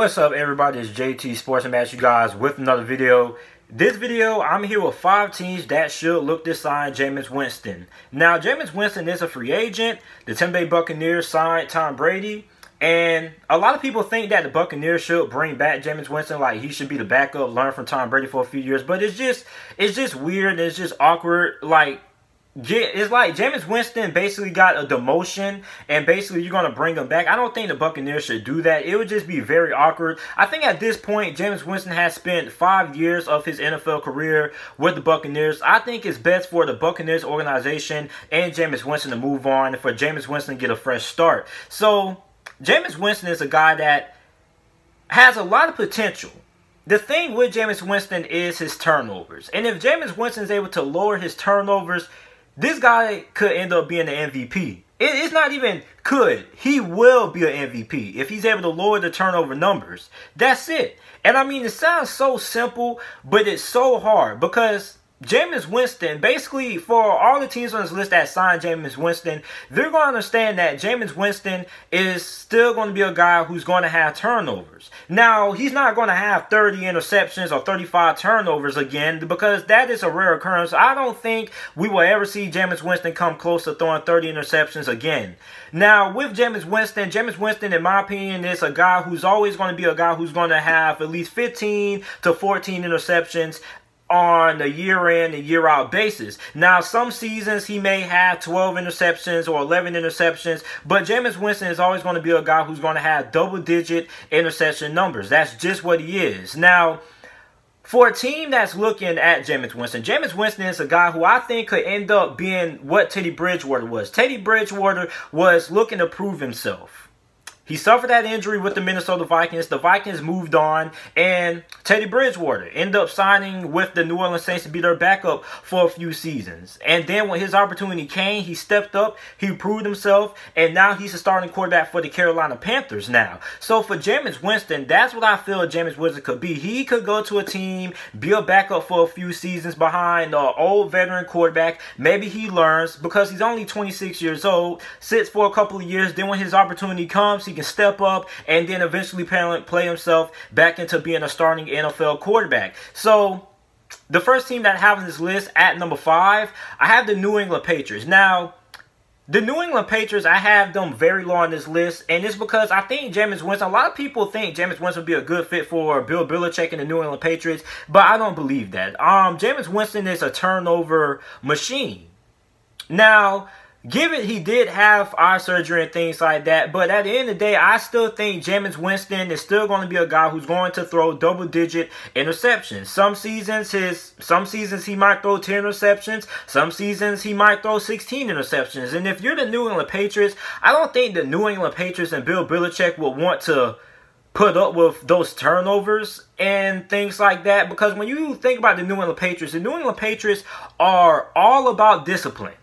What's up, everybody? It's JT Sports and Match you guys with another video. This video, I'm here with 5 teams that should look to sign Jameis Winston. Now, Jameis Winston is a free agent. The Tampa Bay Buccaneers signed Tom Brady. And a lot of people think that the Buccaneers should bring back Jameis Winston, like he should be the backup, learn from Tom Brady for a few years. But it's just weird. It's just awkward. It's like Jameis Winston basically got a demotion, and basically you're going to bring him back. I don't think the Buccaneers should do that. It would just be very awkward. I think at this point, Jameis Winston has spent 5 years of his NFL career with the Buccaneers. I think it's best for the Buccaneers organization and Jameis Winston to move on, and for Jameis Winston to get a fresh start. So, Jameis Winston is a guy that has a lot of potential. The thing with Jameis Winston is his turnovers. And if Jameis Winston is able to lower his turnovers, this guy could end up being an MVP. It's not even could. He will be an MVP if he's able to lower the turnover numbers. That's it. And I mean, it sounds so simple, but it's so hard because Jameis Winston, basically, for all the teams on this list that signed Jameis Winston, they're going to understand that Jameis Winston is still going to be a guy who's going to have turnovers. Now, he's not going to have 30 interceptions or 35 turnovers again, because that is a rare occurrence. I don't think we will ever see Jameis Winston come close to throwing 30 interceptions again. Now, with Jameis Winston, in my opinion, is a guy who's always going to be a guy who's going to have at least 15 to 14 interceptions on a year-in and year-out basis. Now, some seasons he may have 12 interceptions or 11 interceptions, but Jameis Winston is always going to be a guy who's going to have double-digit interception numbers. That's just what he is. Now, for a team that's looking at Jameis Winston is a guy who I think could end up being what Teddy Bridgewater was. Teddy Bridgewater was looking to prove himself. He suffered that injury with the Minnesota Vikings. The Vikings moved on, and Teddy Bridgewater ended up signing with the New Orleans Saints to be their backup for a few seasons. And then when his opportunity came, he stepped up, he proved himself, and now he's a starting quarterback for the Carolina Panthers now. So for Jameis Winston, that's what I feel Jameis Winston could be. He could go to a team, be a backup for a few seasons behind an old veteran quarterback. Maybe he learns, because he's only 26 years old, sits for a couple of years, then when his opportunity comes, he can step up and then eventually play himself back into being a starting NFL quarterback. So, the first team that I have on this list at number 5, I have the New England Patriots. Now, the New England Patriots, I have them very low on this list, and it's because I think Jameis Winston, a lot of people think Jameis Winston would be a good fit for Bill Belichick and the New England Patriots, but I don't believe that. Jameis Winston is a turnover machine. Now, given he did have eye surgery and things like that, but at the end of the day, I still think Jameis Winston is still going to be a guy who's going to throw double-digit interceptions. Some seasons he might throw 10 interceptions. Some seasons he might throw 16 interceptions. And if you're the New England Patriots, I don't think the New England Patriots and Bill Belichick will want to put up with those turnovers and things like that, because when you think about the New England Patriots are all about discipline.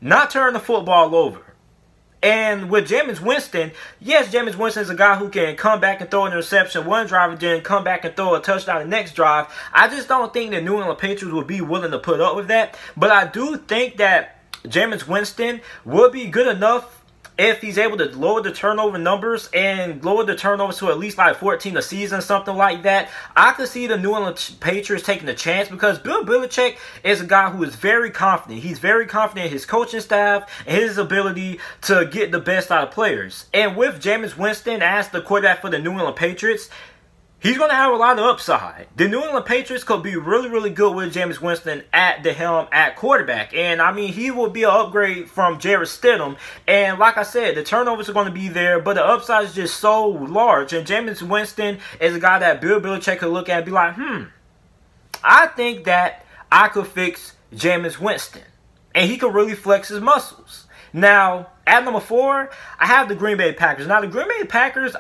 Not turn the football over. And with Jameis Winston, yes, Jameis Winston is a guy who can come back and throw an interception one drive and then come back and throw a touchdown the next drive. I just don't think the New England Patriots would be willing to put up with that. But I do think that Jameis Winston would be good enough if he's able to lower the turnover numbers and lower the turnovers to at least like 14 a season, something like that. I could see the New England Patriots taking a chance, because Bill Belichick is a guy who is very confident. He's very confident in his coaching staff and his ability to get the best out of players. And with Jameis Winston as the quarterback for the New England Patriots, he's going to have a lot of upside. The New England Patriots could be really, really good with Jameis Winston at the helm at quarterback. And, I mean, he will be an upgrade from Jarrett Stidham. And, like I said, the turnovers are going to be there, but the upside is just so large. And Jameis Winston is a guy that Bill Belichick could look at and be like, I think that I could fix Jameis Winston. And he could really flex his muscles. Now, at number 4, I have the Green Bay Packers. Now, the Green Bay Packers,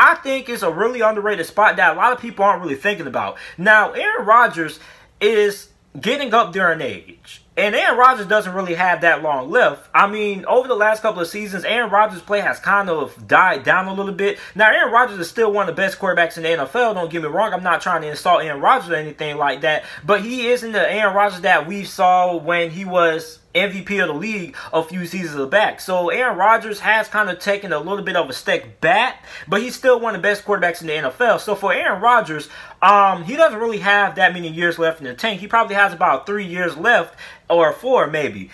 I think it's a really underrated spot that a lot of people aren't really thinking about. Now, Aaron Rodgers is getting up there in age, and Aaron Rodgers doesn't really have that long left. I mean, over the last couple of seasons, Aaron Rodgers' play has kind of died down a little bit. Now, Aaron Rodgers is still one of the best quarterbacks in the NFL. Don't get me wrong. I'm not trying to insult Aaron Rodgers or anything like that, but he isn't the Aaron Rodgers that we saw when he was MVP of the league a few seasons back. So Aaron Rodgers has kind of taken a little bit of a step back, but he's still one of the best quarterbacks in the NFL. So for Aaron Rodgers, he doesn't really have that many years left in the tank. He probably has about 3 years left, or 4 maybe.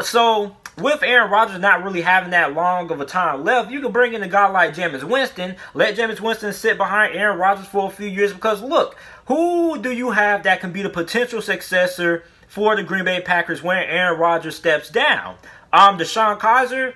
So with Aaron Rodgers not really having that long of a time left, you can bring in a guy like Jameis Winston, let Jameis Winston sit behind Aaron Rodgers for a few years, because look, who do you have that can be the potential successor for the Green Bay Packers when Aaron Rodgers steps down? DeShone Kizer?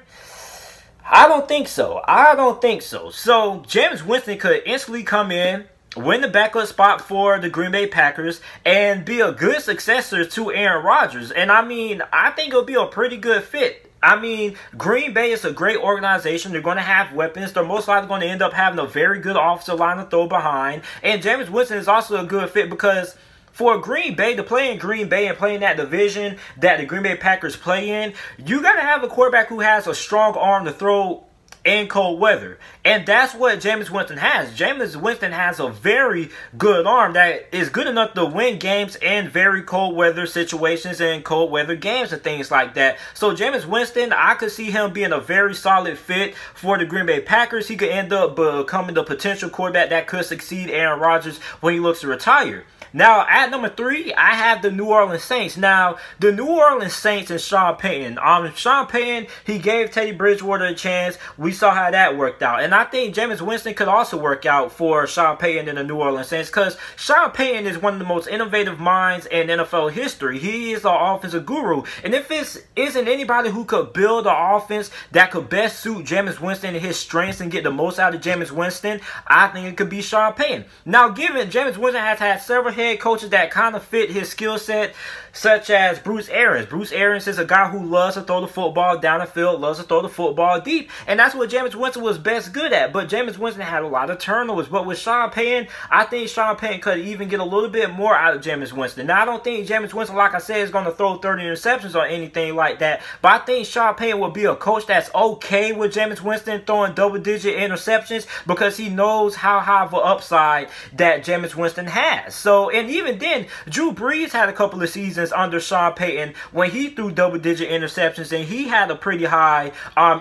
I don't think so. I don't think so. So Jameis Winston could instantly come in, win the backup spot for the Green Bay Packers, and be a good successor to Aaron Rodgers. And I mean, I think it'll be a pretty good fit. I mean, Green Bay is a great organization. They're going to have weapons. They're most likely going to end up having a very good offensive line to throw behind. And Jameis Winston is also a good fit because for Green Bay to play in Green Bay and play in that division that the Green Bay Packers play in, you got to have a quarterback who has a strong arm to throw in cold weather. And that's what Jameis Winston has. Jameis Winston has a very good arm that is good enough to win games in very cold weather situations and cold weather games and things like that. So Jameis Winston, I could see him being a very solid fit for the Green Bay Packers. He could end up becoming the potential quarterback that could succeed Aaron Rodgers when he looks to retire. Now, at number 3, I have the New Orleans Saints. Now, the New Orleans Saints and Sean Payton. Sean Payton, he gave Teddy Bridgewater a chance. We saw how that worked out. And I think Jameis Winston could also work out for Sean Payton and the New Orleans Saints, because Sean Payton is one of the most innovative minds in NFL history. He is the offensive guru. And if it isn't anybody who could build an offense that could best suit Jameis Winston and his strengths and get the most out of Jameis Winston, I think it could be Sean Payton. Now, given Jameis Winston has had several head coaches that kind of fit his skill set, such as Bruce Arians. Bruce Arians is a guy who loves to throw the football down the field, loves to throw the football deep, and that's what Jameis Winston was best good at. But Jameis Winston had a lot of turnovers. But with Sean Payton, I think Sean Payton could even get a little bit more out of Jameis Winston. Now, I don't think Jameis Winston, like I said, is going to throw 30 interceptions or anything like that, but I think Sean Payton will be a coach that's okay with Jameis Winston throwing double-digit interceptions, because he knows how high of an upside that Jameis Winston has. So, and even then, Drew Brees had a couple of seasons under Sean Payton when he threw double-digit interceptions, and he had a pretty high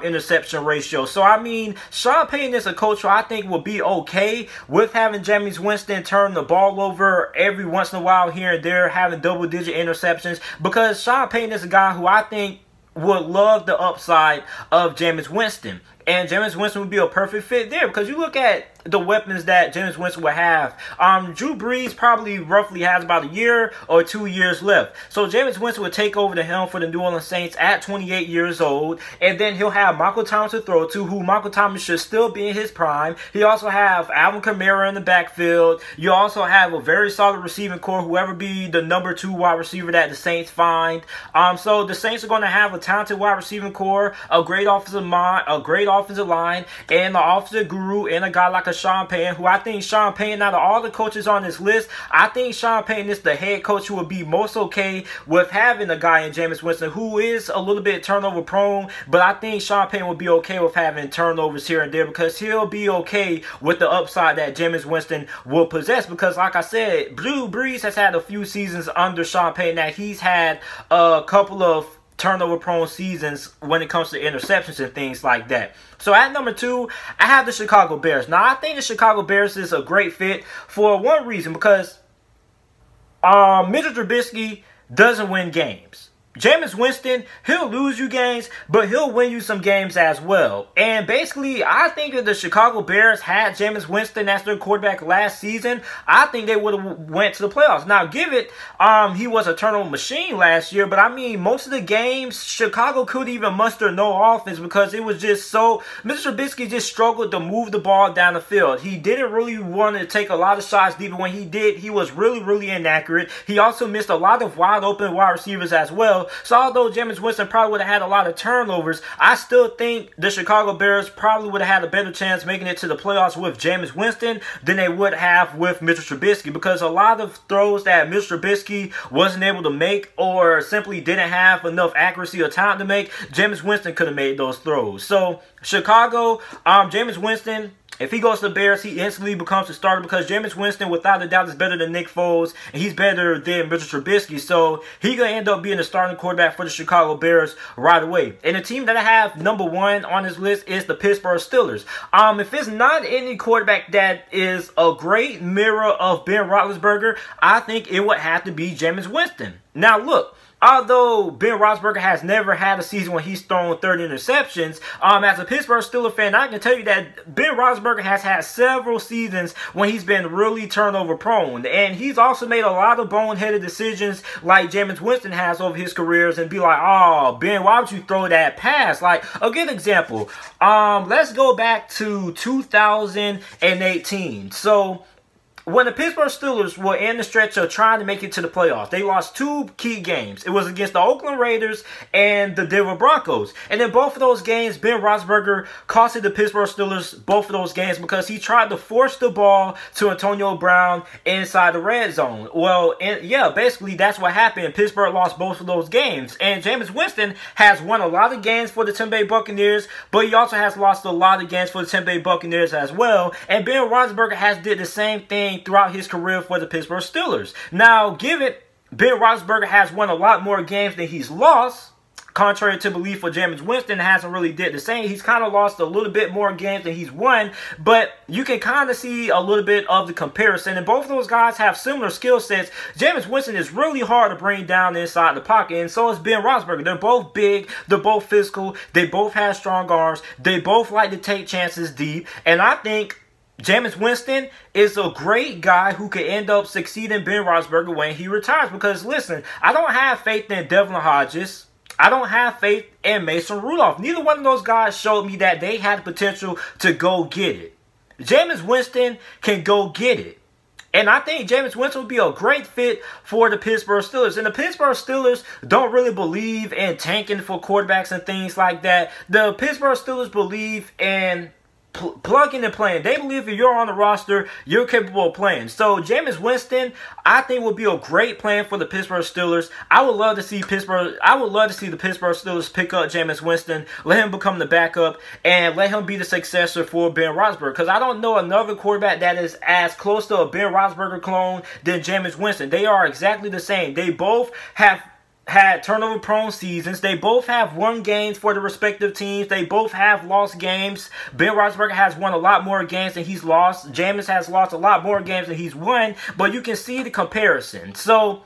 interception ratio. So, I mean, Sean Payton is a coach who I think will be okay with having Jameis Winston turn the ball over every once in a while here and there, having double-digit interceptions, because Sean Payton is a guy who I think would love the upside of Jameis Winston. And Jameis Winston would be a perfect fit there, because you look at the weapons that Jameis Winston would have. Drew Brees probably roughly has about a year or 2 years left. So Jameis Winston would take over the helm for the New Orleans Saints at 28 years old. And then he'll have Michael Thomas to throw to, who Michael Thomas should still be in his prime. He also have Alvin Kamara in the backfield. You also have a very solid receiving core, whoever be the number 2 wide receiver that the Saints find. So the Saints are going to have a talented wide receiving core, a great offensive line, and an offensive guru, and a guy like a Sean Payton, who I think Sean Payton, out of all the coaches on this list, I think Sean Payton is the head coach who would be most okay with having a guy in Jameis Winston who is a little bit turnover prone, but I think Sean Payton would be okay with having turnovers here and there, because he'll be okay with the upside that Jameis Winston will possess, because like I said, Drew Brees has had a few seasons under Sean Payton that he's had a couple of turnover-prone seasons when it comes to interceptions and things like that. So at number 2, I have the Chicago Bears. Now, I think the Chicago Bears is a great fit for one reason, because Mitchell Trubisky doesn't win games. Jameis Winston, he'll lose you games, but he'll win you some games as well. And basically, I think if the Chicago Bears had Jameis Winston as their quarterback last season, I think they would have went to the playoffs. Now, give it, he was a turnover machine last year, but I mean, most of the games, Chicago couldn't even muster no offense, because it was just so, Mr. Trubisky just struggled to move the ball down the field. He didn't really want to take a lot of shots deep, but when he did, he was really inaccurate. He also missed a lot of wide open wide receivers as well. So although Jameis Winston probably would have had a lot of turnovers, I still think the Chicago Bears probably would have had a better chance making it to the playoffs with Jameis Winston than they would have with Mitchell Trubisky, because a lot of throws that Mitchell Trubisky wasn't able to make, or simply didn't have enough accuracy or talent to make, Jameis Winston could have made those throws. So Chicago, Jameis Winston, If he goes to the Bears, he instantly becomes a starter because Jameis Winston, without a doubt, is better than Nick Foles, and he's better than Mitchell Trubisky. So he's going to end up being the starting quarterback for the Chicago Bears right away. And the team that I have #1 on this list is the Pittsburgh Steelers. If it's not any quarterback that is a great mirror of Ben Roethlisberger, I think it would have to be Jameis Winston. Now, look. Although Ben Roethlisberger has never had a season when he's thrown 30 interceptions, as a Pittsburgh Steelers fan, I can tell you that Ben Roethlisberger has had several seasons when he's been really turnover prone. And he's also made a lot of boneheaded decisions like Jameis Winston has over his careers and be like, oh, Ben, why would you throw that pass? Like, a good example, let's go back to 2018. So, when the Pittsburgh Steelers were in the stretch of trying to make it to the playoffs, they lost 2 key games. It was against the Oakland Raiders and the Denver Broncos. And in both of those games, Ben Roethlisberger costed the Pittsburgh Steelers both of those games because he tried to force the ball to Antonio Brown inside the red zone. Well, yeah, basically that's what happened. Pittsburgh lost both of those games. And Jameis Winston has won a lot of games for the Tampa Bay Buccaneers, but he also has lost a lot of games for the Tampa Bay Buccaneers as well. And Ben Roethlisberger has did the same thing throughout his career for the Pittsburgh Steelers. Now, given Ben Roethlisberger has won a lot more games than he's lost, contrary to belief for Jameis Winston, hasn't really did the same. He's kind of lost a little bit more games than he's won, but you can kind of see a little bit of the comparison. And both of those guys have similar skill sets. Jameis Winston is really hard to bring down inside the pocket, and so is Ben Roethlisberger. They're both big. They're both physical. They both have strong arms. They both like to take chances deep, and I think Jameis Winston is a great guy who could end up succeeding Ben Roethlisberger when he retires. Because, listen, I don't have faith in Devlin Hodges. I don't have faith in Mason Rudolph. Neither one of those guys showed me that they had the potential to go get it. Jameis Winston can go get it. And I think Jameis Winston would be a great fit for the Pittsburgh Steelers. And the Pittsburgh Steelers don't really believe in tanking for quarterbacks and things like that. The Pittsburgh Steelers believe in plugging and playing. They believe if you're on the roster, you're capable of playing. So Jameis Winston, I think, would be a great plan for the Pittsburgh Steelers. I would love to see the Pittsburgh Steelers pick up Jameis Winston, let him become the backup, and let him be the successor for Ben Roethlisberger. Because I don't know another quarterback that is as close to a Ben Roethlisberger clone than Jameis Winston. They are exactly the same. They both have had turnover-prone seasons. They both have won games for the respective teams. They both have lost games. Ben Roethlisberger has won a lot more games than he's lost. Jameis has lost a lot more games than he's won. But you can see the comparison. So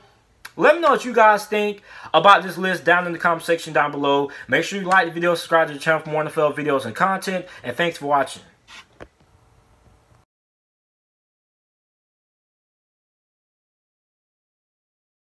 let me know what you guys think about this list down in the comment section down below. Make sure you like the video, subscribe to the channel for more NFL videos and content. And thanks for watching.